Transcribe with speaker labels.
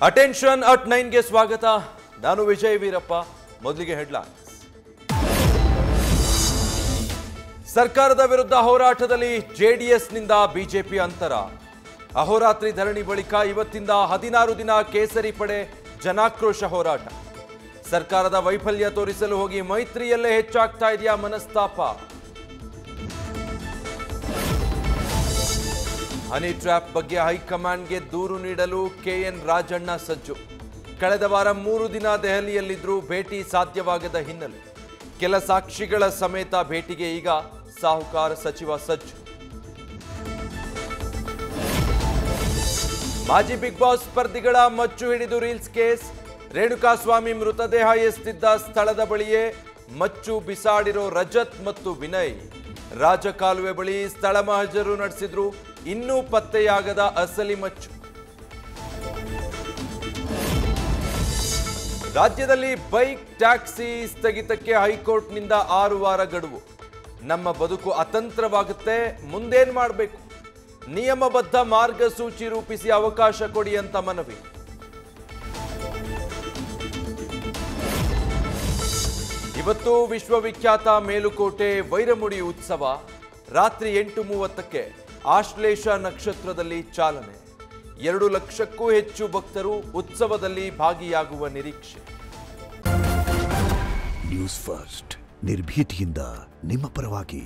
Speaker 1: Attention at 9 ಗೆ ಸ್ವಾಗತ. ನಾನು ವಿಜಯ್ ವೀರಪ್ಪ. ಮೊದಲಿಗೆ ಹೆಡ್ಲೈನ್ಸ್. ಸರ್ಕಾರದ ವಿರುದ್ಧ ಹೋರಾಟದಲ್ಲಿ ಜೆಡಿಎಸ್ನಿಂದ ಬಿಜೆಪಿ ಅಂತರ. ಅಹೋರಾತ್ರಿ ಧರಣಿ ಬಳಿಕ ಇವತ್ತಿಂದ 16 ದಿನ ಕೇಸರಿ ಪಡೆ ಜನಾಕ್ರೋಶ ಹೋರಾಟ. ಸರ್ಕಾರದ ವೈಫಲ್ಯ ತೋರಿಸಲು ಹೋಗಿ ಮೈತ್ರಿಯಲ್ಲೇ ಹೆಚ್ಚಾಗ್ತಾ ಇದೆಯಾ ಮನಸ್ತಾಪ. ಹನಿ ಟ್ರ್ಯಾಪ್ ಬಗ್ಗೆ ಹೈಕಮಾಂಡ್ಗೆ ದೂರು ನೀಡಲು ಕೆಎನ್ ರಾಜಣ್ಣ ಸಜ್ಜು. ಕಳೆದ ವಾರ 3 ದಿನ ದೆಹಲಿಯಲ್ಲಿದ್ದರೂ ಭೇಟಿ ಸಾಧ್ಯವಾಗದ ಹಿನ್ನೆಲೆ ಕೆಲ ಸಾಕ್ಷಿಗಳ ಸಮೇತ ಭೇಟಿಗೆ ಈಗ ಸಾಹುಕಾರ ಸಚಿವ ಸಜ್ಜು. ಮಾಜಿ ಬಿಗ್ ಬಾಸ್ ಸ್ಪರ್ಧಿಗಳ ಮಚ್ಚು ಹಿಡಿದು ರೀಲ್ಸ್ ಕೇಸ್. ರೇಣುಕಾಸ್ವಾಮಿ ಮೃತದೇಹ ಎಸ್ತಿದ್ದ ಸ್ಥಳದ ಬಳಿಯೇ ಮಚ್ಚು ಬಿಸಾಡಿರೋ ರಜತ್ ಮತ್ತು ವಿನಯ್. ರಾಜಕಾಲುವೆ ಬಳಿ ಸ್ಥಳ ಮಹಜರು ನಡೆಸಿದ್ರು. ಇನ್ನೂ ಪತ್ತೆಯಾಗದ ಅಸಲಿ ಮಚ್ಚು. ರಾಜ್ಯದಲ್ಲಿ ಬೈಕ್ ಟ್ಯಾಕ್ಸಿ ಸ್ಥಗಿತಕ್ಕೆ ಹೈಕೋರ್ಟ್ನಿಂದ 6 ವಾರ ಗಡುವು. ನಮ್ಮ ಬದುಕು ಅತಂತ್ರವಾಗುತ್ತೆ, ಮುಂದೇನ್ ಮಾಡಬೇಕು? ನಿಯಮಬದ್ಧ ಮಾರ್ಗಸೂಚಿ ರೂಪಿಸಿ ಅವಕಾಶ ಕೊಡಿ ಅಂತ ಮನವಿ. ಇವತ್ತು ವಿಶ್ವವಿಖ್ಯಾತ ಮೇಲುಕೋಟೆ ವೈರಮುಡಿ ಉತ್ಸವ. ರಾತ್ರಿ 8:30ಕ್ಕೆ ಆಶ್ಲೇಷ ನಕ್ಷತ್ರದಲ್ಲಿ ಚಾಲನೆ. 2 ಲಕ್ಷಕ್ಕೂ ಹೆಚ್ಚು ಭಕ್ತರು ಉತ್ಸವದಲ್ಲಿ ಭಾಗಿಯಾಗುವ ನಿರೀಕ್ಷೆ.
Speaker 2: ನ್ಯೂಸ್ ಫಸ್ಟ್, ನಿರ್ಭೀತಿಯಿಂದ ನಿಮ್ಮ ಪರವಾಗಿ.